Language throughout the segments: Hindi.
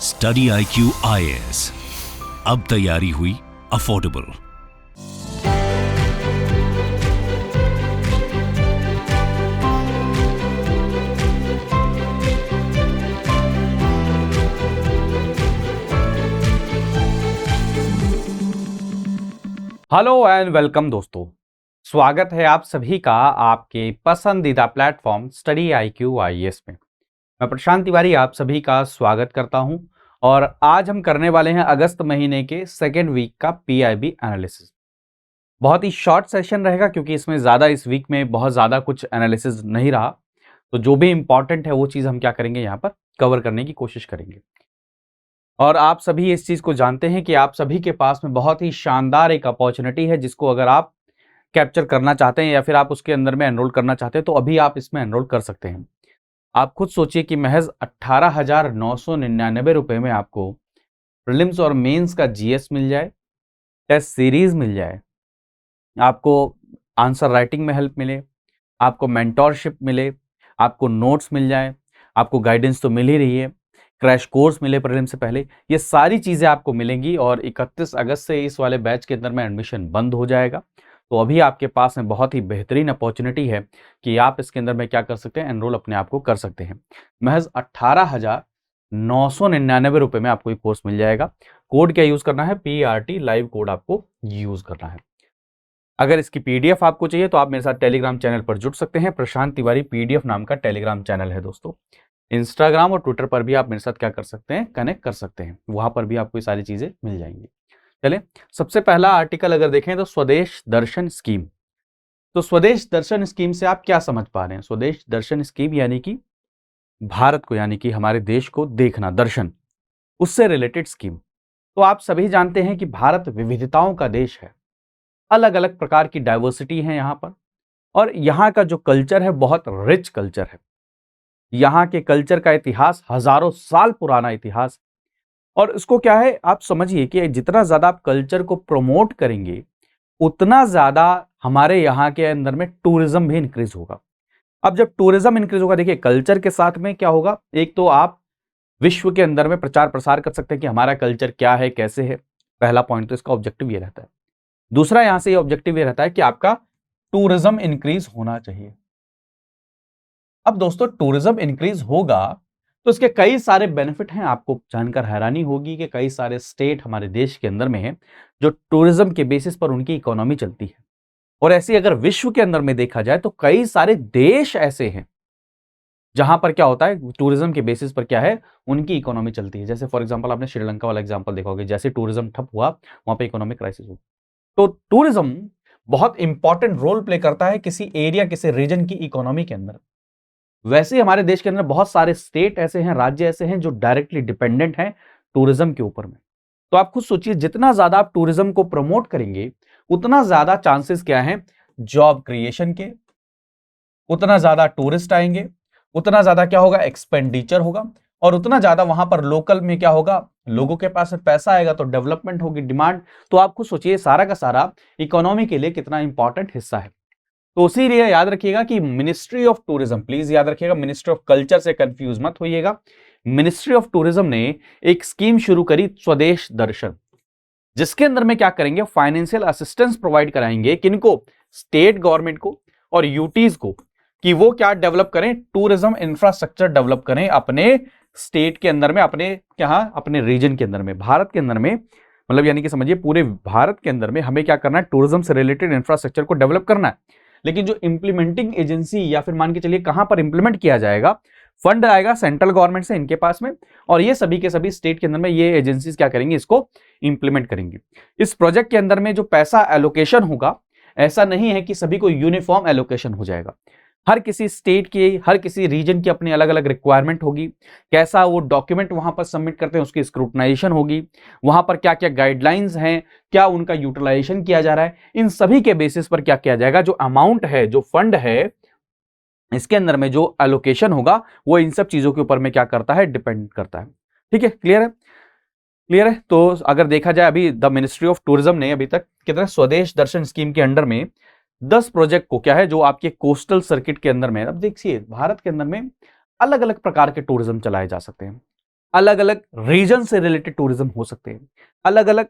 स्टडी IQ IAS, अब तैयारी हुई अफोर्डेबल। हेलो एंड वेलकम दोस्तों, स्वागत है आप सभी का आपके पसंदीदा प्लेटफॉर्म स्टडी IQ IAS में। मैं प्रशांत तिवारी आप सभी का स्वागत करता हूं और आज हम करने वाले हैं अगस्त महीने के सेकेंड वीक का PIB एनालिसिस। बहुत ही शॉर्ट सेशन रहेगा क्योंकि इसमें ज़्यादा इस वीक में बहुत ज़्यादा कुछ एनालिसिस नहीं रहा, तो जो भी इंपॉर्टेंट है वो चीज़ हम क्या करेंगे यहाँ पर कवर करने की कोशिश करेंगे। और आप सभी इस चीज़ को जानते हैं कि आप सभी के पास में बहुत ही शानदार एक अपॉर्चुनिटी है जिसको अगर आप कैप्चर करना चाहते हैं या फिर आप उसके अंदर में एनरोल करना चाहते हैं तो अभी आप इसमें एनरोल कर सकते हैं। आप खुद सोचिए कि महज 18,999 रुपए में आपको प्रीलिम्स और मेंस का GS मिल जाए, टेस्ट सीरीज मिल जाए, आपको आंसर राइटिंग में हेल्प मिले, आपको मेंटोरशिप मिले, आपको नोट्स मिल जाए, आपको गाइडेंस तो मिल ही रही है, क्रैश कोर्स मिले प्रीलिम्स से पहले, ये सारी चीज़ें आपको मिलेंगी। और 31 अगस्त से इस वाले बैच के अंदर में एडमिशन बंद हो जाएगा, तो अभी आपके पास में बहुत ही बेहतरीन अपॉर्चुनिटी है कि आप इसके अंदर में क्या कर सकते हैं, एनरोल अपने आप को कर सकते हैं। महज 18,999 रुपए में आपको ये कोर्स मिल जाएगा। कोड क्या यूज करना है? PRT लाइव कोड आपको यूज करना है। अगर इसकी PDF आपको चाहिए तो आप मेरे साथ टेलीग्राम चैनल पर जुड़ सकते हैं। प्रशांत तिवारी PDF नाम का टेलीग्राम चैनल है दोस्तों। इंस्टाग्राम और ट्विटर पर भी आप मेरे साथ क्या कर सकते हैं, कनेक्ट कर सकते हैं, वहां पर भी आपको ये सारी चीजें मिल जाएंगी। चलिए, सबसे पहला आर्टिकल अगर देखें तो स्वदेश दर्शन स्कीम। तो स्वदेश दर्शन स्कीम से आप क्या समझ पा रहे हैं? स्वदेश दर्शन स्कीम यानी कि भारत को, यानी कि हमारे देश को देखना, दर्शन, उससे रिलेटेड स्कीम। तो आप सभी जानते हैं कि भारत विविधताओं का देश है, अलग अलग प्रकार की डाइवर्सिटी है यहाँ पर, और यहाँ का जो कल्चर है बहुत रिच कल्चर है। यहाँ के कल्चर का इतिहास हजारों साल पुराना इतिहास, और इसको क्या है आप समझिए कि जितना ज्यादा आप कल्चर को प्रमोट करेंगे उतना ज्यादा हमारे यहाँ के अंदर में टूरिज्म भी इंक्रीज होगा। अब जब टूरिज्म इंक्रीज होगा, देखिए कल्चर के साथ में क्या होगा, एक तो आप विश्व के अंदर में प्रचार प्रसार कर सकते हैं कि हमारा कल्चर क्या है, कैसे है। पहला पॉइंट तो इसका ऑब्जेक्टिव ये रहता है। दूसरा यहां से ये ऑब्जेक्टिव ये रहता है कि आपका टूरिज्म इंक्रीज होना चाहिए। अब दोस्तों टूरिज्म इंक्रीज होगा तो इसके कई सारे बेनिफिट हैं। आपको जानकर हैरानी होगी कि कई सारे स्टेट हमारे देश के अंदर में हैं जो टूरिज्म के बेसिस पर उनकी इकोनॉमी चलती है। और ऐसे अगर विश्व के अंदर में देखा जाए तो कई सारे देश ऐसे हैं जहां पर क्या होता है, टूरिज्म के बेसिस पर क्या है, उनकी इकोनॉमी चलती है। जैसे फॉर एग्जांपल आपने श्रीलंका वाला एग्जांपल देखा होगा, जैसे टूरिज्म ठप हुआ वहां पे इकोनॉमिक क्राइसिस हुआ। तो टूरिज्म बहुत इंपॉर्टेंट रोल प्ले करता है किसी एरिया, किसी रीजन की इकोनॉमी के अंदर। वैसे ही हमारे देश के अंदर बहुत सारे स्टेट ऐसे हैं, राज्य ऐसे हैं जो डायरेक्टली डिपेंडेंट हैं टूरिज्म के ऊपर में। तो आप खुद सोचिए, जितना ज्यादा आप टूरिज्म को प्रमोट करेंगे उतना ज्यादा चांसेस क्या हैं जॉब क्रिएशन के, उतना ज्यादा टूरिस्ट आएंगे, उतना ज्यादा क्या होगा, एक्सपेंडिचर होगा, और उतना ज्यादा वहां पर लोकल में क्या होगा, लोगों के पास पैसा आएगा तो डेवलपमेंट होगी, डिमांड। तो आप खुद सोचिए सारा का सारा इकोनॉमी के लिए कितना इंपॉर्टेंट हिस्सा है। तो उसी लिए याद रखिएगा कि मिनिस्ट्री ऑफ टूरिज्म, प्लीज याद रखिएगा, मिनिस्ट्री ऑफ कल्चर से कंफ्यूज मत होइएगा। मिनिस्ट्री ऑफ टूरिज्म ने एक स्कीम शुरू करी स्वदेश दर्शन, जिसके अंदर में क्या करेंगे, फाइनेंशियल असिस्टेंस प्रोवाइड कराएंगे किनको, स्टेट गवर्नमेंट को और यूटीज को, कि वो क्या डेवलप करें, टूरिज्म इंफ्रास्ट्रक्चर डेवलप करें अपने स्टेट के अंदर में, अपने क्या, अपने रीजन के अंदर में, भारत के अंदर में। मतलब यानी कि समझिए पूरे भारत के अंदर में हमें क्या करना है, टूरिज्म से रिलेटेड इंफ्रास्ट्रक्चर को डेवलप करना है। लेकिन जो इंप्लीमेंटिंग एजेंसी, या फिर मान के चलिए कहां पर इंप्लीमेंट किया जाएगा, फंड आएगा सेंट्रल गवर्नमेंट से इनके पास में, और ये सभी के सभी स्टेट के अंदर में ये एजेंसीज क्या करेंगी, इसको इंप्लीमेंट करेंगी। इस प्रोजेक्ट के अंदर में जो पैसा एलोकेशन होगा, ऐसा नहीं है कि सभी को यूनिफॉर्म एलोकेशन हो जाएगा। हर किसी स्टेट की, हर किसी रीजन की अपनी अलग अलग रिक्वायरमेंट होगी, कैसा वो डॉक्यूमेंट वहां पर सबमिट करते हैं उसकी स्क्रूटनाइजेशन होगी, वहां पर क्या क्या गाइडलाइंस हैं, क्या उनका यूटिलाइजेशन किया जा रहा है, इन सभी के बेसिस पर क्या किया जाएगा, जो अमाउंट है, जो फंड है, इसके अंदर में जो एलोकेशन होगा वो इन सब चीजों के ऊपर में क्या करता है, डिपेंड करता है। ठीक है, क्लियर है? क्लियर है। तो अगर देखा जाए अभी द मिनिस्ट्री ऑफ टूरिज्म ने अभी तक कितना, स्वदेश दर्शन स्कीम के अंडर में 10 प्रोजेक्ट को क्या है, जो आपके कोस्टल सर्किट के अंदर में, अब देखिए भारत के अंदर में अलग अलग प्रकार के टूरिज्म चलाए जा सकते हैं। अलग अलग रीजन से रिलेटेड टूरिज्म हो सकते हैं, अलग अलग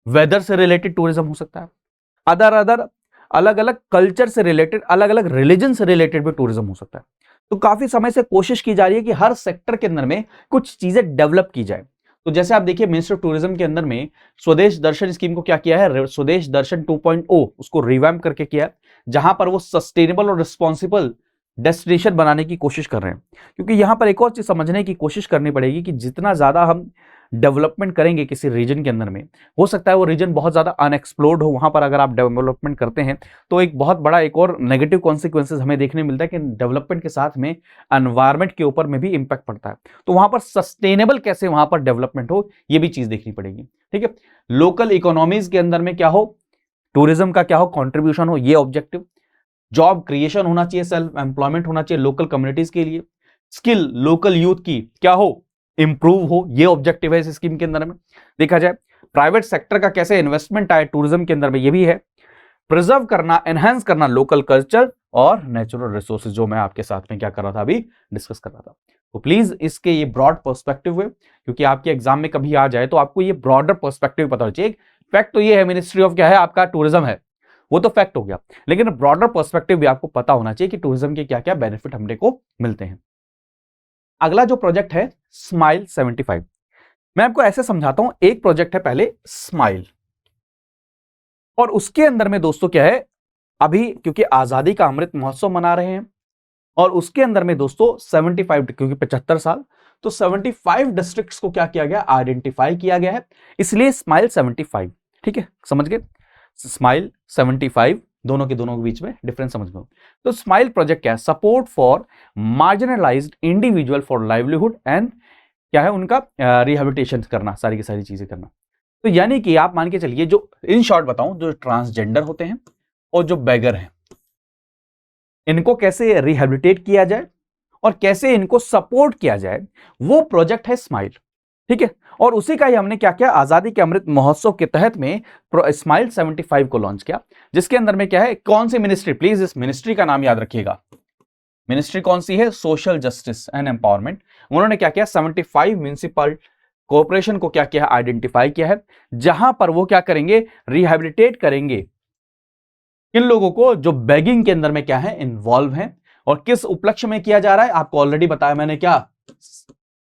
वेदर से रिलेटेड टूरिज्म हो सकता है, अलग अलग कल्चर से रिलेटेड, अलग अलग रिलीजन से रिलेटेड भी टूरिज्म हो सकता है। तो काफी समय से कोशिश की जा रही है कि हर सेक्टर के अंदर में कुछ चीजें डेवलप की जाए। तो जैसे आप देखिए मिनिस्ट्री ऑफ टूरिज्म के अंदर में स्वदेश दर्शन स्कीम को क्या किया है, स्वदेश दर्शन 2.0 उसको रिवैम्प करके किया है, जहां पर वो सस्टेनेबल और रिस्पॉन्सिबल डेस्टिनेशन बनाने की कोशिश कर रहे हैं। क्योंकि यहां पर एक और चीज समझने की कोशिश करनी पड़ेगी कि जितना ज्यादा हम डेवलपमेंट करेंगे किसी रीजन के अंदर में, हो सकता है वो रीजन बहुत ज्यादा अनएक्सप्लोर्ड हो, वहां पर अगर आप डेवलपमेंट करते हैं तो एक बहुत बड़ा एक और नेगेटिव कॉन्सिक्वेंसेस हमें देखने मिलता है कि डेवलपमेंट के साथ में एनवायरमेंट के ऊपर में भी इंपैक्ट पड़ता है। तो वहां पर सस्टेनेबल कैसे वहां पर डेवलपमेंट हो, ये भी चीज देखनी पड़ेगी। ठीक है, लोकल इकोनॉमीज के अंदर में क्या हो, टूरिज्म का क्या हो, कॉन्ट्रीब्यूशन हो, ये ऑब्जेक्टिव। जॉब क्रिएशन होना चाहिए, सेल्फ एम्प्लॉयमेंट होना चाहिए लोकल कम्युनिटीज के लिए, स्किल लोकल यूथ की क्या हो, इंप्रूव हो, ये ऑब्जेक्टिव है इस स्कीम के अंदर में। देखा जाए प्राइवेट सेक्टर का कैसे इन्वेस्टमेंट आए टूरिज्म के अंदर में, ये भी है। प्रिजर्व करना, एनहांस करना लोकल कल्चर और नेचुरल रिसोर्सेज, जो मैं आपके साथ में क्या कर रहा था, अभी डिस्कस कर रहा था। तो प्लीज इसके ये ब्रॉड पर्सपेक्टिव है, क्योंकि आपके एग्जाम में कभी आ जाए तो आपको ये ब्रॉडर पर्सपेक्टिव पता होना चाहिए। फैक्ट तो ये है मिनिस्ट्री ऑफ क्या है आपका टूरिज्म है, वो तो फैक्ट हो गया, लेकिन ब्रॉडर पर्सपेक्टिव भी आपको पता होना चाहिए कि टूरिज्म के क्या क्या बेनिफिट हमने को मिलते हैं। अगला जो प्रोजेक्ट है स्माइल 75, मैं आपको ऐसे समझाता हूं। एक प्रोजेक्ट है पहले स्माइल, और उसके अंदर में दोस्तों क्या है, अभी क्योंकि आजादी का अमृत महोत्सव मना रहे हैं, और उसके अंदर में दोस्तों 75 क्योंकि 75 साल, तो 75 डिस्ट्रिक्ट्स को क्या किया गया, आइडेंटिफाई किया गया है, इसलिए स्माइल 75। ठीक है, समझ गए, स्माइल 75, दोनों के बीच में डिफरेंस समझ गए। तो स्माइल प्रोजेक्ट क्या है, support for marginalised individual for livelihood and क्या है उनका रिहेबिलिटेशन करना, सारी की सारी चीजें करना। तो यानी कि आप मान के चलिए, जो इन शॉर्ट बताऊं, जो ट्रांसजेंडर होते हैं और जो बेगर हैं, इनको कैसे रिहेबिलिटेट किया जाए और कैसे इनको सपोर्ट किया जाए, वो प्रोजेक्ट है स्माइल। ठीक है, और उसी का ही हमने क्या किया, आजादी के अमृत महोत्सव के तहत में स्माइल 75 को लॉन्च किया, जिसके अंदर में क्या है, कौन सी मिनिस्ट्री, प्लीज इस मिनिस्ट्री का नाम याद रखिएगा, मिनिस्ट्री कौन सी है, सोशल जस्टिस एंड एम्पावरमेंट। उन्होंने क्या किया, 75 म्युनिसिपल कॉर्पोरेशन को क्या किया, आइडेंटिफाई किया है, जहां पर वो क्या करेंगे, रिहेबिलिटेट करेंगे किन लोगों को, जो बेगिंग के अंदर में क्या है, इन्वॉल्व हैं। और किस उपलक्ष्य में किया जा रहा है, आपको ऑलरेडी बताया मैंने, क्या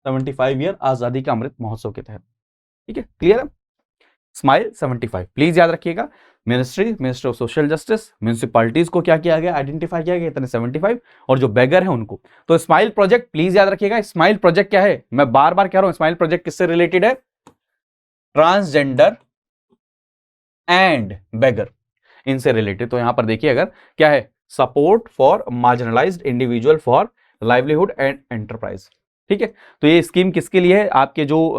75 ईयर आजादी का अमृत महोत्सव के तहत। ठीक है, क्लियर है, स्माइल 75 प्लीज याद रखिएगा। Ministry of social justice, municipalities को क्या किया गया, आइडेंटिफाई किया गया, इतने 75, और जो बेगर है उनको। तो स्माइल प्रोजेक्ट प्लीज याद रखिएगा। स्माइल प्रोजेक्ट क्या है, मैं बार बार कह रहा हूं, स्माइल प्रोजेक्ट किससे रिलेटेड है, ट्रांसजेंडर एंड बेगर, इनसे रिलेटेड। तो यहां पर देखिए अगर क्या है, support for marginalised individual for livelihood and enterprise. ठीक है, तो ये स्कीम किसके लिए है, आपके जो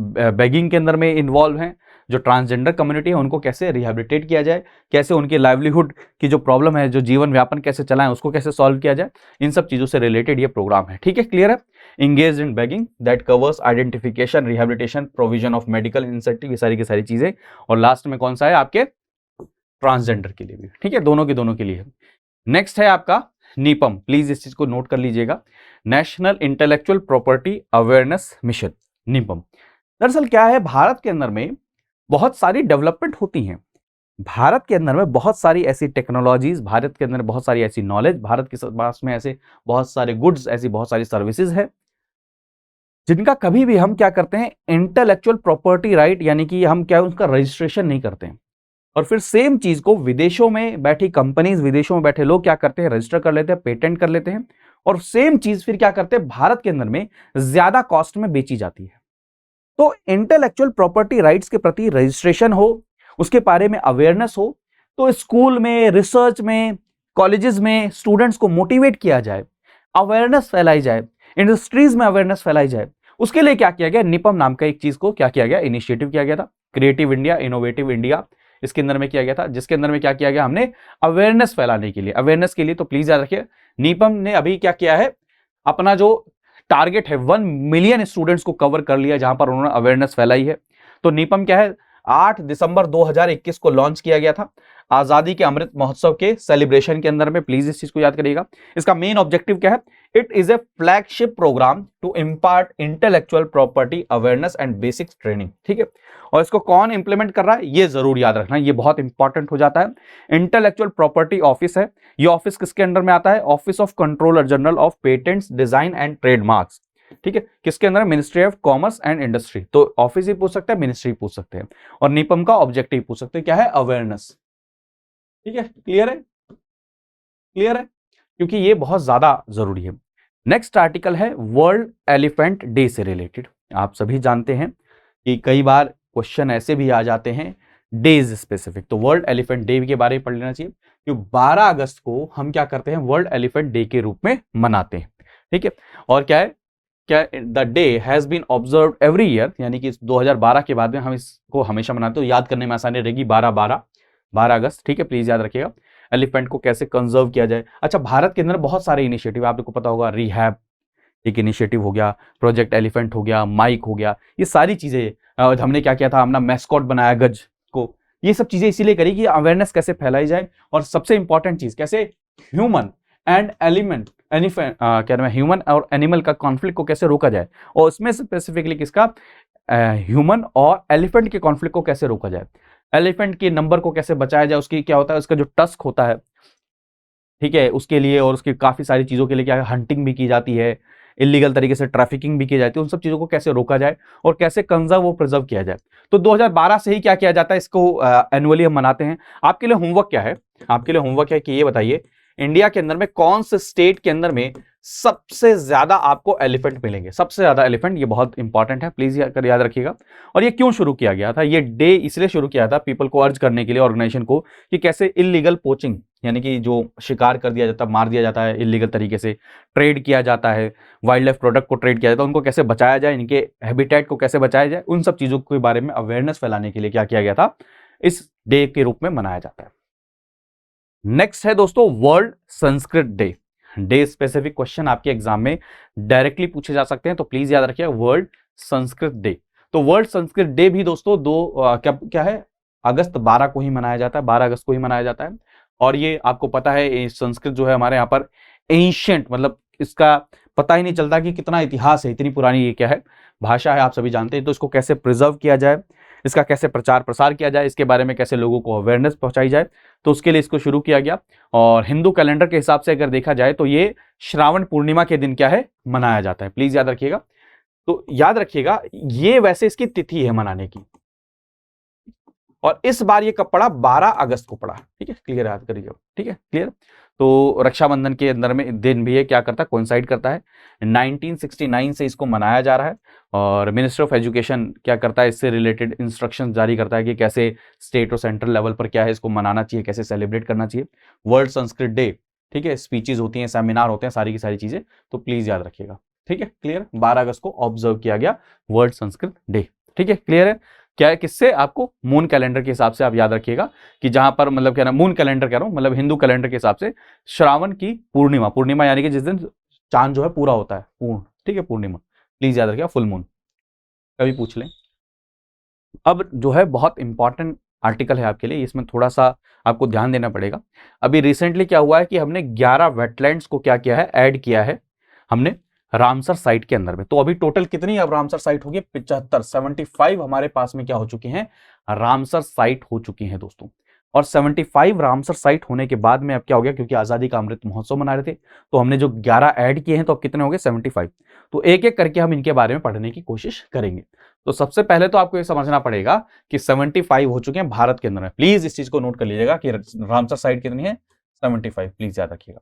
बेगिंग के अंदर में इन्वॉल्व हैं, जो ट्रांसजेंडर कम्युनिटी है, उनको कैसे रिहेबिलिटेट किया जाए, कैसे उनके लाइवलीहुड की जो प्रॉब्लम है, जो जीवन व्यापन कैसे चलाएं, उसको कैसे सॉल्व किया जाए, इन सब चीजों से रिलेटेड ये प्रोग्राम है। ठीक है, क्लियर है। Engage in begging that covers identification, rehabilitation, provision of medical incentive, ये सारी की सारी चीजें। और लास्ट में कौन सा है, आपके ट्रांसजेंडर के लिए भी। ठीक है, दोनों के लिए। नेक्स्ट है आपका नीपम, प्लीज इस चीज को नोट कर लीजिएगा, national intellectual property awareness mission, NIPAM. दरअसल क्या है, भारत के अंदर में बहुत सारी डेवलपमेंट होती हैं, भारत के अंदर में बहुत सारी ऐसी टेक्नोलॉजीज, भारत के अंदर बहुत सारी ऐसी नॉलेज, भारत के पास में ऐसे बहुत सारे गुड्स, ऐसी बहुत सारी सर्विसेज है, जिनका कभी भी हम क्या करते हैं, इंटेलेक्चुअल प्रॉपर्टी राइट, यानी कि हम क्या उसका रजिस्ट्रेशन नहीं करते हैं। और फिर सेम चीज को विदेशों में बैठी कंपनीज, विदेशों में बैठे लोग क्या करते हैं, रजिस्टर कर लेते हैं, पेटेंट कर लेते हैं, और सेम चीज फिर क्या करते हैं, भारत के अंदर में ज्यादा कॉस्ट में बेची जाती है। तो इंटेलेक्चुअल प्रॉपर्टी राइट्स के प्रति रजिस्ट्रेशन हो, उसके बारे में अवेयरनेस हो, तो स्कूल में, रिसर्च में, कॉलेजेस में स्टूडेंट्स को मोटिवेट किया जाए, अवेयरनेस फैलाई जाए, इंडस्ट्रीज में अवेयरनेस फैलाई जाए। उसके लिए क्या किया गया, निपम नाम का एक चीज को क्या किया गया, इनिशिएटिव किया गया था, क्रिएटिव इंडिया, इनोवेटिव इंडिया, इसके अंदर में किया गया था, जिसके अंदर में क्या किया गया, हमने अवेयरनेस फैलाने के लिए, अवेयरनेस के लिए। तो प्लीज याद रखिए, नीपम ने अभी क्या किया है, अपना जो टारगेट है 1 मिलियन स्टूडेंट्स को कवर कर लिया, जहां पर उन्होंने अवेयरनेस फैलाई है। तो नीपम क्या है, 8 दिसंबर 2021 को लॉन्च किया गया था आजादी के अमृत महोत्सव के सेलिब्रेशन के अंदर में। प्लीज इस चीज को याद करिएगा। इसका मेन ऑब्जेक्टिव क्या है? It is a flagship programme to impart intellectual property awareness and basic training. ठीक है, और इसको कौन इंप्लीमेंट कर रहा है ये जरूर याद रखना, ये बहुत इंपॉर्टेंट हो जाता है। इंटेलेक्चुअल प्रॉपर्टी ऑफिस है, ये ऑफिस किसके अंडर में आता है? Office of controller general of patents design and trademarks. ठीक है, किसके अंदर? Ministry of commerce and industry. तो ऑफिस ही पूछ सकते हैं, मिनिस्ट्री पूछ सकते हैं, और निपम का ऑब्जेक्टिव पूछ सकते हैं, क्या है? अवेयरनेस। ठीक है, क्लियर है? क्लियर है, क्योंकि ये बहुत ज्यादा जरूरी है। नेक्स्ट आर्टिकल है वर्ल्ड एलिफेंट डे से रिलेटेड। आप सभी जानते हैं कि कई बार क्वेश्चन ऐसे भी आ जाते हैं डेज स्पेसिफिक, तो वर्ल्ड एलिफेंट डे के बारे में पढ़ लेना चाहिए, क्योंकि 12 अगस्त को हम क्या करते हैं? वर्ल्ड एलिफेंट डे के रूप में मनाते हैं। ठीक है, और क्या है? क्या the day has been observe every year, यानी कि 2012 के बाद में हम इसको हमेशा मनाते हैं। याद करने में आसानी रहेगी, 12 अगस्त। ठीक है, प्लीज याद रखिएगा। एलिफेंट को कैसे कंजर्व किया जाए। अच्छा, भारत के अंदर बहुत सारे इनिशिएटिव, आपको पता होगा, रिहैब एक इनिशिएटिव हो गया, प्रोजेक्ट एलिफेंट हो गया, माइक हो गया, ये सारी चीजें हमने क्या किया था? अपना मैस्कॉट बनाया गज को। ये सब चीजें इसीलिए करी कि अवेयरनेस कैसे फैलाई जाए, और सबसे इंपॉर्टेंट चीज कैसे ह्यूमन एंड एलिमेंट क्या नाम है, ह्यूमन और एनिमल का कॉन्फ्लिक्ट को कैसे रोका जाए, और उसमें स्पेसिफिकली किसका? ह्यूमन और एलिफेंट के कॉन्फ्लिक्ट को कैसे रोका जाए, एलिफेंट के नंबर को कैसे बचाया जाए, उसकी क्या होता है, उसका जो टस्क होता है, ठीक है, उसके लिए और उसकी काफी सारी चीजों के लिए क्या हंटिंग भी की जाती है, इलीगल तरीके से ट्रैफिकिंग भी की जाती है, उन सब चीजों को कैसे रोका जाए और कैसे कंजर्व और प्रिजर्व किया जाए। तो 2012 से ही क्या किया जाता है, इसको एनुअली हम मनाते हैं। आपके लिए होमवर्क क्या है? आपके लिए होमवर्क है कि ये बताइए इंडिया के अंदर में कौन से स्टेट के अंदर में सबसे ज्यादा आपको एलिफेंट मिलेंगे, सबसे ज्यादा एलिफेंट। ये बहुत इंपॉर्टेंट है, प्लीज याद रखिएगा। और ये क्यों शुरू किया गया था? ये डे इसलिए शुरू किया था पीपल को अर्ज करने के लिए, ऑर्गेनाइजेशन को, कि कैसे इलीगल पोचिंग, यानी कि जो शिकार कर दिया जाता है, मार दिया जाता है इलीगल तरीके से, ट्रेड किया जाता है, वाइल्ड लाइफ प्रोडक्ट को ट्रेड किया जाता है, उनको कैसे बचाया जाए, इनके हैबिटेट को कैसे बचाया जाए, उन सब चीजों के बारे में अवेयरनेस फैलाने के लिए क्या किया गया था, इस डे के रूप में मनाया जाता है। नेक्स्ट है दोस्तों world Sanskrit day. Day specific question आपके एग्जाम में डायरेक्टली पूछे जा सकते हैं, तो प्लीज याद रखिए वर्ल्ड संस्कृत डे। तो वर्ल्ड संस्कृत डे भी दोस्तों क्या है? अगस्त 12 को ही मनाया जाता है, 12 अगस्त को ही मनाया जाता है। और ये आपको पता है संस्कृत जो है हमारे यहाँ पर एंशिएंट, मतलब इसका पता ही नहीं चलता कि कितना इतिहास है, इतनी पुरानी ये क्या है भाषा है, आप सभी जानते हैं। तो इसको कैसे प्रिजर्व किया जाए, इसका कैसे प्रचार प्रसार किया जाए, इसके बारे में कैसे लोगों को अवेयरनेस पहुंचाई जाए, तो उसके लिए इसको शुरू किया गया। और हिंदू कैलेंडर के हिसाब से अगर देखा जाए तो ये श्रावण पूर्णिमा के दिन क्या है मनाया जाता है। प्लीज याद रखिएगा। तो याद रखिएगा ये वैसे इसकी तिथि है मनाने की, और इस बार ये कब पड़ा? 12 अगस्त को पड़ा। ठीक है, क्लियर याद करिए। ठीक है, क्लियर। तो रक्षाबंधन के अंदर में दिन भी ये क्या करता है, कोइंसाइड करता है। 1969 से इसको मनाया जा रहा है, और मिनिस्ट्री ऑफ एजुकेशन क्या करता है, इससे रिलेटेड इंस्ट्रक्शन जारी करता है कि कैसे स्टेट और सेंट्रल लेवल पर क्या है इसको मनाना चाहिए, कैसे सेलिब्रेट करना चाहिए। वर्ल्ड संस्कृत डे, ठीक है, स्पीचेज होती हैं, सेमिनार होते हैं, सारी की सारी चीजें, तो प्लीज याद रखिएगा। ठीक है, क्लियर। 12 अगस्त को ऑब्जर्व किया गया वर्ल्ड संस्कृत डे। ठीक है, क्लियर है। क्या है, किससे? आपको मून कैलेंडर के हिसाब से आप याद रखिएगा कि जहां पर मतलब क्या ना, मून कैलेंडर कह रहा हूं, मतलब हिंदू कैलेंडर के हिसाब से श्रावण की पूर्णिमा, पूर्णिमा यानी कि जिस दिन चांद जो है पूरा होता है, पूर्ण। ठीक है, पूर्णिमा, प्लीज याद रखिएगा, फुल मून कभी पूछ लें। अब जो है बहुत इंपॉर्टेंट आर्टिकल है आपके लिए, इसमें थोड़ा सा आपको ध्यान देना पड़ेगा। अभी रिसेंटली क्या हुआ है कि हमने 11 वेटलैंड्स को क्या किया है, ऐड किया है हमने रामसर साइट के अंदर में। तो अभी टोटल कितनी अब रामसर साइट होगी? 75 हमारे पास में क्या हो चुकी हैं, रामसर साइट हो चुकी हैं दोस्तों। और 75 रामसर साइट होने के बाद में अब क्या हो गया, क्योंकि आजादी का अमृत महोत्सव मना रहे थे, तो हमने जो 11 ऐड किए हैं, तो अब कितने हो गए? 75। तो एक एक करके हम इनके बारे में पढ़ने की कोशिश करेंगे। तो सबसे पहले तो आपको ये समझना पड़ेगा कि 75 हो चुके हैं भारत के अंदर में। प्लीज इस चीज को नोट कर लीजिएगा कि रामसर साइट कितनी है, 75, प्लीज याद रखिएगा।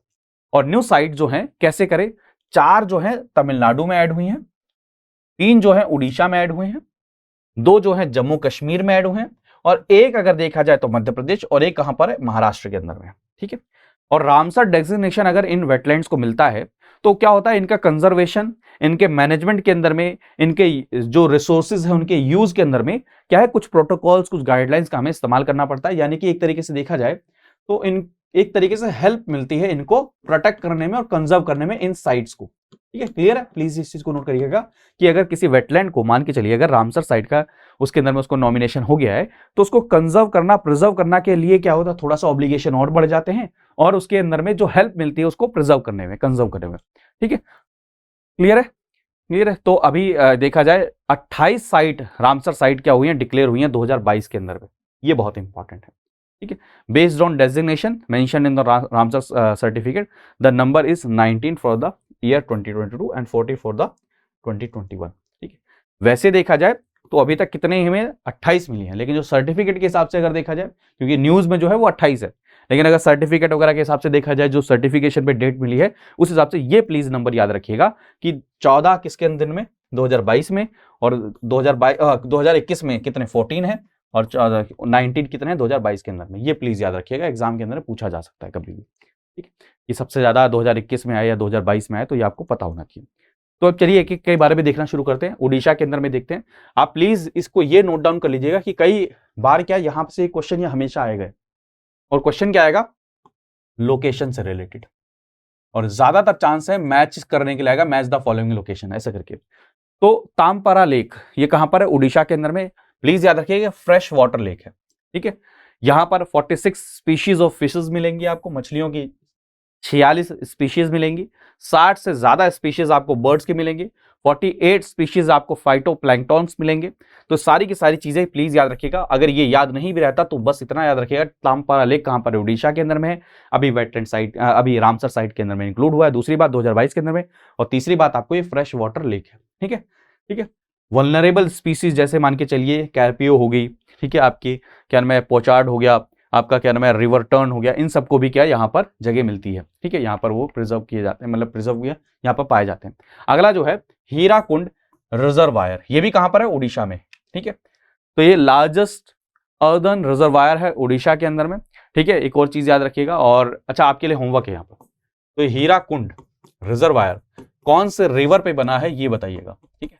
और न्यू साइट जो है कैसे करें, 4 जो है तमिलनाडु में ऐड हुई हैं, 3 जो है उड़ीसा में ऐड हुए हैं, 2 जो है जम्मू कश्मीर में ऐड हुए हैं, और एक अगर देखा जाए तो मध्य प्रदेश, और एक कहां पर है, महाराष्ट्र के अंदर में। ठीक है, और रामसर डेजिग्नेशन अगर इन वेटलैंड्स को मिलता है तो क्या होता है, इनका कंजर्वेशन, इनके मैनेजमेंट के अंदर में, इनके जो रिसोर्सेज है उनके यूज के अंदर में क्या है, कुछ प्रोटोकॉल्स, कुछ गाइडलाइंस का हमें इस्तेमाल करना पड़ता है। यानी कि एक तरीके से देखा जाए तो इन एक तरीके से हेल्प मिलती है इनको प्रोटेक्ट करने में और कंजर्व करने में इन साइट्स को। ठीक है, क्लियर है? प्लीज इस चीज को नोट करिएगा कि अगर किसी वेटलैंड को मान के चलिए, अगर रामसर साइट का उसके अंदर में उसको नॉमिनेशन हो गया है, तो उसको कंजर्व करना, प्रिजर्व करना के लिए क्या होता है, थोड़ा सा ऑब्लिगेशन और बढ़ जाते हैं, और उसके अंदर में जो हेल्प मिलती है उसको प्रिजर्व करने में, कंजर्व करने में। ठीक है, क्लियर है? क्लियर है? तो अभी देखा जाए 28 साइट, रामसर साइट क्या हुई है, डिक्लेयर हुई है 2022 के अंदर में। ये बहुत इंपॉर्टेंट है। ठीक है, based on designation mention in the Ramsar certificate, the number is 19 for the year 2022 and 40 for the 2021। ठीक है, वैसे देखा जाए तो अभी तक कितने हमें 28 मिली हैं, लेकिन जो सर्टिफिकेट के हिसाब से अगर देखा जाए, क्योंकि न्यूज में जो है वो 28 है, लेकिन अगर सर्टिफिकेट वगैरह के हिसाब से देखा जाए, जो सर्टिफिकेशन पे डेट मिली है उस हिसाब से, ये प्लीज नंबर याद रखिएगा कि 14 किसके अंदर में, 2022 में, और 2021 में कितने 14 है, और 19 कितने हैं 2022 के अंदर में। ये प्लीज याद रखिएगा, एग्जाम के अंदर पूछा जा सकता है कभी भी। ठीक है, ये सबसे ज्यादा 2021 में आया या 2022 में आया, तो ये आपको पता होना चाहिए। तो अब चलिए एक एक के बारे में देखना शुरू करते हैं। उड़ीसा के अंदर में देखते हैं। आप प्लीज इसको ये नोट डाउन कर लीजिएगा कि कई बार क्या यहां से क्वेश्चन ये हमेशा आएगा, और क्वेश्चन क्या आएगा, लोकेशन से रिलेटेड, और ज्यादातर चांस है मैच करने के लिए आएगा, मैच द फॉलोइंग लोकेशन, ऐसा करके। तो तामपारा लेक ये कहां पर है, उड़ीसा के अंदर में। प्लीज याद रखिएगा फ्रेश वाटर लेक है। ठीक है, यहां पर 46 स्पीशीज ऑफ फिशेस मिलेंगी आपको, मछलियों की 46 स्पीशीज मिलेंगी, 60 से ज्यादा स्पीशीज आपको बर्ड्स की मिलेंगी, 48 स्पीशीज आपको फाइटोप्लैंक्टॉन्स मिलेंगे। तो सारी की सारी चीजें प्लीज याद रखिएगा। अगर ये याद नहीं भी रहता तो बस इतना याद रखिएगा, तामपारा लेक कहां पर है, उड़ीसा के अंदर में है। अभी वेटलैंड साइट, अभी रामसर साइट के अंदर में इंक्लूड हुआ है। दूसरी बात 2022 के अंदर में, और तीसरी बात आपको ये फ्रेश वाटर लेक है। ठीक है, ठीक है। वल्नरेबल स्पीसीज जैसे मान के चलिए कैरपियो हो गई, ठीक है, आपकी क्या नाम है पोचार्ड हो गया, आपका क्या नाम है रिवर टर्न हो गया, इन सबको भी क्या यहाँ पर जगह मिलती है। ठीक है, यहाँ पर वो प्रिजर्व किए जाते हैं, मतलब प्रिजर्व हुए यहाँ पर पाए जाते हैं। अगला जो है हीराकुंड रिजर्वायर, ये भी कहाँ पर है, उड़ीसा में। ठीक है, तो ये लार्जेस्ट अर्दन रिजर्वायर है उड़ीसा के अंदर में। ठीक है, एक और चीज याद रखिएगा, और अच्छा आपके लिए होमवर्क है यहाँ पर, तो हीराकुंड रिजर्वायर कौन से रिवर पे बना है ये बताइएगा। ठीक है,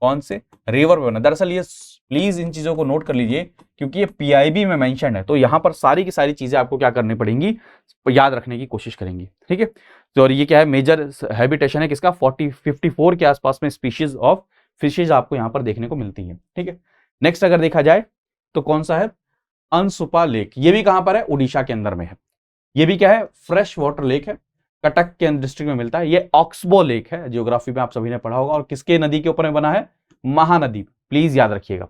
कौन से रिवर पे बना। दरअसल ये प्लीज इन चीजों को नोट कर लीजिए, क्योंकि ये पीआईबी में मेंशन है, तो यहां पर सारी की सारी चीजें आपको क्या करनी पड़ेंगी, याद रखने की कोशिश करेंगी। ठीक है, तो और ये क्या है, मेजर हैबिटेशन है किसका, 54 के आसपास में स्पीशीज ऑफ फिशेज आपको यहां पर देखने को मिलती है। ठीक है, नेक्स्ट अगर देखा जाए तो कौन सा है, अनसुपा लेक, ये भी कहां पर है, उड़ीसा के अंदर में है। ये भी क्या है, फ्रेश वाटर लेक है, कटक के डिस्ट्रिक्ट में मिलता है। ये ऑक्सबो लेक है, जियोग्राफी में आप सभी ने पढ़ा होगा, और किसके नदी के ऊपर में बना है, महानदी। प्लीज याद रखिएगा,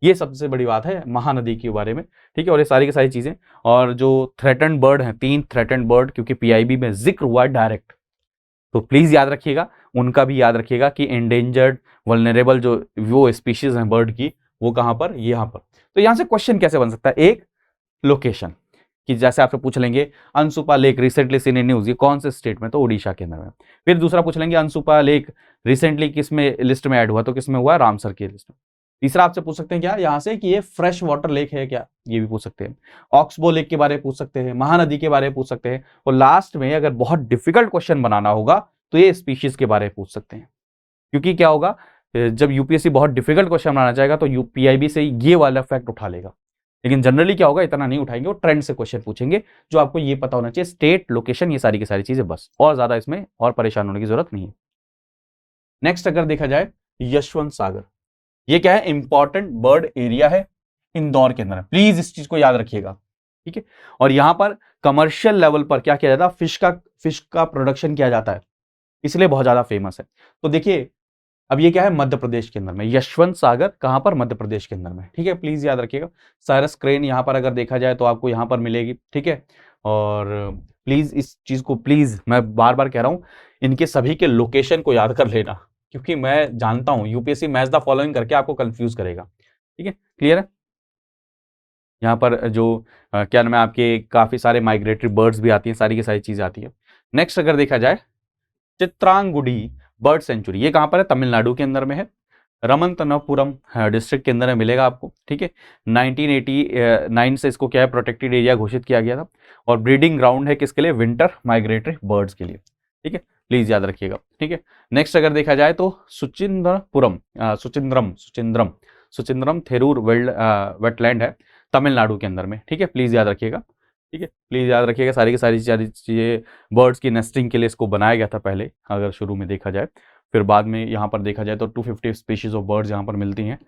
ये सबसे बड़ी बात है महानदी के बारे में। ठीक है, और ये सारी की सारी चीजें, और जो थ्रेटन्ड बर्ड हैं, 3 थ्रेटन्ड बर्ड क्योंकि पीआईबी में जिक्र हुआ है डायरेक्ट, तो प्लीज याद रखिएगा, उनका भी याद रखिएगा कि एंडेंजर्ड वल्नरेबल जो वो स्पीशीज हैं बर्ड की, वो कहां पर, यहाँ पर। तो यहां से क्वेश्चन कैसे बन सकता है, एक लोकेशन, कि जैसे आपसे पूछ लेंगे Ansupa lake recently seen in news, ये कौन से स्टेट में, तो उड़ीसा के अंदर में। फिर दूसरा पूछ लेंगे अनसुपा लेक रिसेंटली किस में लिस्ट में ऐड हुआ, तो किस में हुआ, रामसर की लिस्ट में। तीसरा आपसे पूछ सकते हैं क्या यहाँ से कि ये फ्रेश वाटर लेक है क्या, ये भी पूछ सकते हैं। ऑक्सबो लेक के बारे में पूछ सकते हैं, महानदी के बारे में पूछ सकते हैं, और लास्ट में अगर बहुत डिफिकल्ट क्वेश्चन बनाना होगा तो ये स्पीशीज के बारे में पूछ सकते हैं। क्योंकि क्या होगा, जब यूपीएससी बहुत डिफिकल्ट क्वेश्चन बनाना चाहेगा तो यूपीआईबी से ये वाला फैक्ट उठा लेगा, लेकिन जनरली क्या होगा, इतना नहीं उठाएंगे, वो ट्रेंड से क्वेश्चन पूछेंगे, जो आपको ये पता होना चाहिए, स्टेट, लोकेशन, ये सारी की सारी चीजें, बस, और ज्यादा इसमें और परेशान होने की जरूरत नहीं है। नेक्स्ट अगर देखा जाए यशवंत सागर, ये क्या है, इंपॉर्टेंट बर्ड एरिया है इंदौर के अंदर, प्लीज इस चीज को याद रखिएगा। ठीक है, और यहां पर कमर्शियल लेवल पर क्या किया जाता है, फिश का प्रोडक्शन किया जाता है, इसलिए बहुत ज्यादा फेमस है। तो देखिए अब ये क्या है, मध्य प्रदेश के अंदर में, यशवंत सागर कहां पर, मध्य प्रदेश के अंदर में। ठीक है, प्लीज याद रखिएगा। साइरस क्रेन यहां पर अगर देखा जाए तो आपको यहां पर मिलेगी। ठीक है, और प्लीज इस चीज को, प्लीज मैं बार बार कह रहा हूं, इनके सभी के लोकेशन को याद कर लेना, क्योंकि मैं जानता हूं यूपीएससी मैच द फॉलोइंग करके आपको कंफ्यूज करेगा। ठीक है, क्लियर है। यहाँ पर जो क्या नाम है, आपके काफी सारे माइग्रेटरी बर्ड्स भी आती हैं, सारी की सारी चीजें आती है। नेक्स्ट अगर देखा जाए चित्रांगुडी बर्ड सेंचुरी, ये कहां पर है, तमिलनाडु के अंदर में है, रमनतनपुरम डिस्ट्रिक्ट के अंदर में मिलेगा आपको। ठीक है, 1989 से इसको क्या है, प्रोटेक्टेड एरिया घोषित किया गया था, और ब्रीडिंग ग्राउंड है किसके लिए, विंटर माइग्रेटरी बर्ड्स के लिए। ठीक है, प्लीज याद रखिएगा। ठीक है, नेक्स्ट अगर देखा जाए तो सुचिंद्रम थेरूर वेटलैंड है तमिलनाडु के अंदर में। ठीक है, प्लीज याद रखिएगा। ठीक है, प्लीज़ याद रखिएगा सारी की सारी चीज़ें बर्ड्स की नेस्टिंग के लिए इसको बनाया गया था पहले, अगर शुरू में देखा जाए। फिर बाद में यहाँ पर देखा जाए तो 250 स्पीशीज़ ऑफ बर्ड्स यहाँ पर मिलती हैं।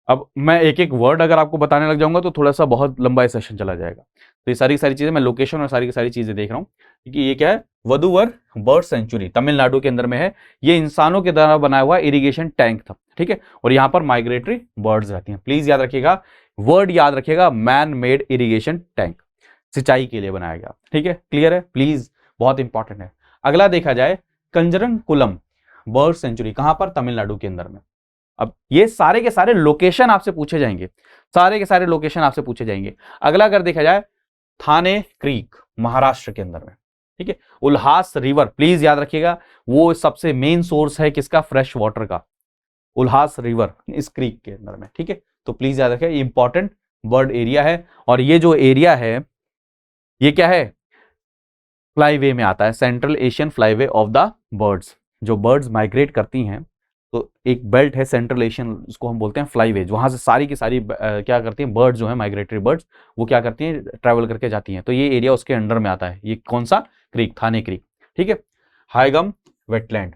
अब मैं एक एक वर्ड अगर आपको बताने लग जाऊंगा तो थोड़ा सा बहुत लंबा सेशन चला जाएगा। तो ये सारी की सारी चीज़ें, मैं लोकेशन और सारी की सारी चीज़ें देख रहा हूँ, क्योंकि ये क्या है, वधुवर बर्ड सेंचुरी तमिलनाडु के अंदर में है। ये इंसानों के द्वारा बनाया हुआ इरिगेशन टैंक था, ठीक है, और यहाँ पर माइग्रेटरी बर्ड्स रहती हैं। प्लीज याद रखिएगा, वर्ड याद रखिएगा, मैन मेड इरिगेशन टैंक, सिंचाई के लिए बनाया गया, ठीक है, क्लियर है, प्लीज, बहुत इंपॉर्टेंट है। अगला देखा जाए, कंजरनकुलम बर्ड सेंचुरी कहां पर, तमिलनाडु के अंदर में। अब ये सारे के सारे लोकेशन आपसे पूछे जाएंगे, सारे के सारे लोकेशन आपसे पूछे जाएंगे। अगला अगर देखा जाए, थाने क्रीक महाराष्ट्र के अंदर में, ठीक है। उल्हास रिवर, प्लीज याद रखिएगा, वो सबसे मेन सोर्स है किसका, फ्रेश वाटर का, उल्हास रिवर इस क्रीक के अंदर में, ठीक है। तो प्लीज याद रखिएगा, इंपॉर्टेंट बर्ड एरिया है। और ये जो एरिया है ये क्या है, फ्लाईवे में आता है, central Asian flyway of the birds. जो बर्ड्स माइग्रेट करती हैं तो एक बेल्ट है सेंट्रल एशियन, उसको हम बोलते हैं फ्लाईवे, वहां से सारी की सारी क्या करती हैं, बर्ड्स जो है माइग्रेटरी बर्ड्स, वो क्या करती हैं, ट्रैवल करके जाती हैं। तो ये एरिया उसके अंडर में आता है। ये कौन सा क्रीक, थाने क्रीक, ठीक है। हाईगम वेटलैंड,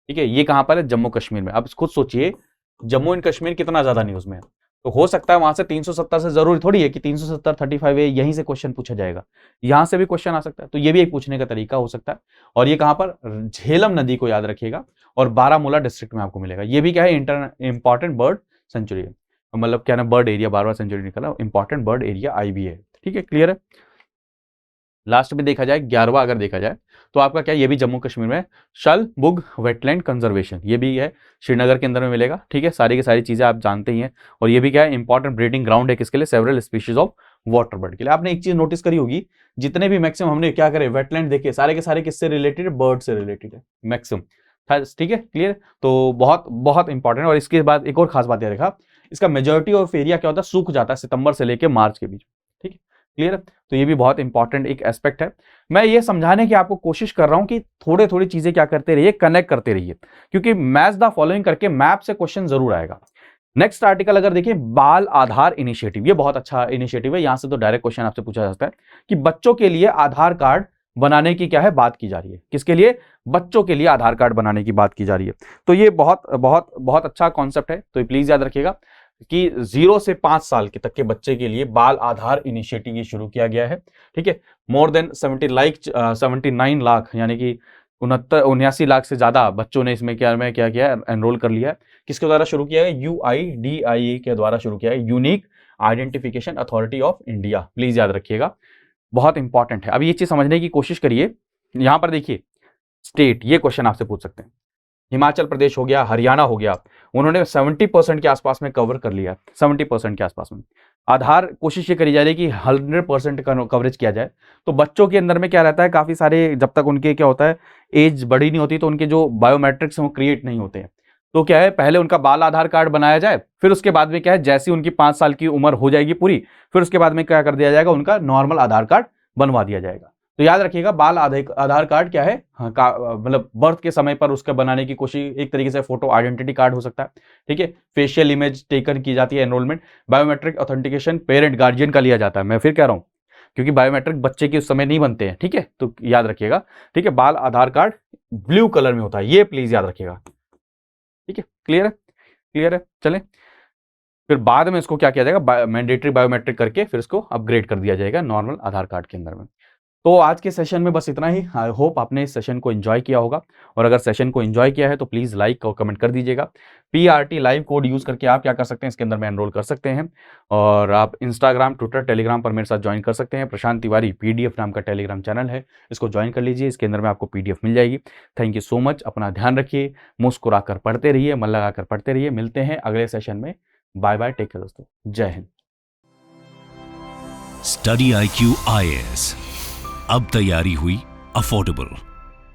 ठीक है, ये कहां पर है, जम्मू कश्मीर में। अब खुद सोचिए, जम्मू एंड कश्मीर कितना ज्यादा न्यूज में है, तो हो सकता है वहां से 370 से, जरूरी थोड़ी है कि 370 35 यहीं से क्वेश्चन पूछा जाएगा, यहां से भी क्वेश्चन आ सकता है। तो ये भी एक पूछने का तरीका हो सकता है। और ये कहां पर, झेलम नदी को याद रखिएगा, और बारामूला डिस्ट्रिक्ट में आपको मिलेगा। ये भी क्या है, इंपॉर्टेंट बर्ड सेंचुरी है, मतलब क्या ना, बर्ड एरिया, बार बार सेंचुरी निकला, इंपॉर्टेंट बर्ड एरिया IB है, ठीक है, क्लियर है। लास्ट में देखा जाए 11वां अगर देखा जाए तो आपका क्या, ये भी जम्मू कश्मीर में, शलबुग वेटलैंड कंजर्वेशन, ये भी है, श्रीनगर के अंदर में मिलेगा, ठीक है। सारी की सारी चीजें आप जानते ही हैं। और ये भी क्या है, इंपॉर्टेंट ब्रीडिंग ग्राउंड है किसके लिए, several species of water bird के लिए। आपने एक चीज नोटिस करी होगी, जितने भी मैक्सिमम हमने क्या करे, वेटलैंड देखे, सारे के सारे किससे रिलेटेड है, बर्ड से रिलेटेड है मैक्सिमम, ठीक है, क्लियर। तो बहुत बहुत इंपॉर्टेंट। और इसके बाद एक और खास बात यह देखा, इसका मेजोरिटी ऑफ एरिया क्या होता है, सूख जाता है सितंबर से लेकर मार्च के बीच, ठीक है, क्लियर है। तो ये भी बहुत इंपॉर्टेंट एक एस्पेक्ट है। मैं ये समझाने की आपको कोशिश कर रहा हूं कि थोड़े थोड़ी चीजें क्या करते रहिए, कनेक्ट करते रहिए, क्योंकि मैच द फॉलोइंग करके मैप से क्वेश्चन जरूर आएगा। नेक्स्ट आर्टिकल अगर देखिए, बाल आधार इनिशिएटिव, ये बहुत अच्छा इनिशिएटिव है। यहां से तो डायरेक्ट क्वेश्चन आपसे पूछा जा सकता है कि बच्चों के लिए आधार कार्ड बनाने की क्या है, बात की जा रही है, किसके लिए, बच्चों के लिए आधार कार्ड बनाने की बात की जा रही है। तो ये बहुत बहुत बहुत अच्छा कॉन्सेप्ट है। तो प्लीज याद रखिएगा कि 0 से 5 साल के तक के बच्चे के लिए बाल आधार इनिशिएटिव ये शुरू किया गया है, ठीक है। मोर देन 79 लाख, यानी कि 79 लाख से ज्यादा बच्चों ने इसमें क्या किया, एनरोल कर लिया है। किसके द्वारा शुरू किया है, UIDAI के द्वारा शुरू किया है, unique identification authority of India. Please याद रखिएगा, बहुत इंपॉर्टेंट है। अब ये चीज समझने की कोशिश करिए। यहां पर देखिए, स्टेट, ये क्वेश्चन आपसे पूछ सकते हैं, हिमाचल प्रदेश हो गया, हरियाणा हो गया, उन्होंने 70% के आसपास में कवर कर लिया, 70% के आसपास में। आधार कोशिश ये करी जा रही है कि 100% का कवरेज किया जाए। तो बच्चों के अंदर में क्या रहता है, काफी सारे, जब तक उनके क्या होता है, एज बड़ी नहीं होती, तो उनके जो बायोमेट्रिक्स हैं वो क्रिएट नहीं होते हैं। तो क्या है, पहले उनका बाल आधार कार्ड बनाया जाए, फिर उसके बाद में क्या है, जैसी उनकी 5 साल की उम्र हो जाएगी पूरी, फिर उसके बाद में क्या कर दिया जाएगा, उनका नॉर्मल आधार कार्ड बनवा दिया जाएगा। तो याद रखिएगा, बाल आधार कार्ड क्या है, मतलब बर्थ के समय पर उसका बनाने की कोशिश, एक तरीके से फोटो आइडेंटिटी कार्ड हो सकता है, ठीक है। फेशियल इमेज टेकन की जाती है, enrolment, biometric authentication parent guardian का लिया जाता है। मैं फिर कह रहा हूं, क्योंकि बायोमेट्रिक बच्चे के उस समय नहीं बनते हैं, ठीक है, तो याद रखिएगा, ठीक है। बाल आधार कार्ड ब्लू कलर में होता है, ये प्लीज याद रखिएगा, ठीक है, क्लियर है, क्लियर है। चलें, फिर बाद में इसको क्या किया जाएगा, मैंडेटरी बायोमेट्रिक करके फिर इसको अपग्रेड कर दिया जाएगा नॉर्मल आधार कार्ड के अंदर में। तो आज के सेशन में बस इतना ही। आई होप आपने इस सेशन को एंजॉय किया होगा, और अगर सेशन को एंजॉय किया है तो प्लीज़ लाइक और कमेंट कर दीजिएगा। PRT लाइव कोड यूज़ करके आप क्या कर सकते हैं, इसके अंदर में एनरोल कर सकते हैं, और आप इंस्टाग्राम, ट्विटर, टेलीग्राम पर मेरे साथ ज्वाइन कर सकते हैं। प्रशांत तिवारी PDF नाम का टेलीग्राम चैनल है, इसको ज्वाइन कर लीजिए, इसके अंदर में आपको PDF मिल जाएगी। थैंक यू सो मच, अपना ध्यान रखिए, मुस्कुरा कर पढ़ते रहिए, मन लगा कर पढ़ते रहिए। मिलते हैं अगले सेशन में, बाय बाय, टेक केयर दोस्तों, जय हिंद। स्टडी IQ IAS, अब तैयारी हुई अफोर्डेबल।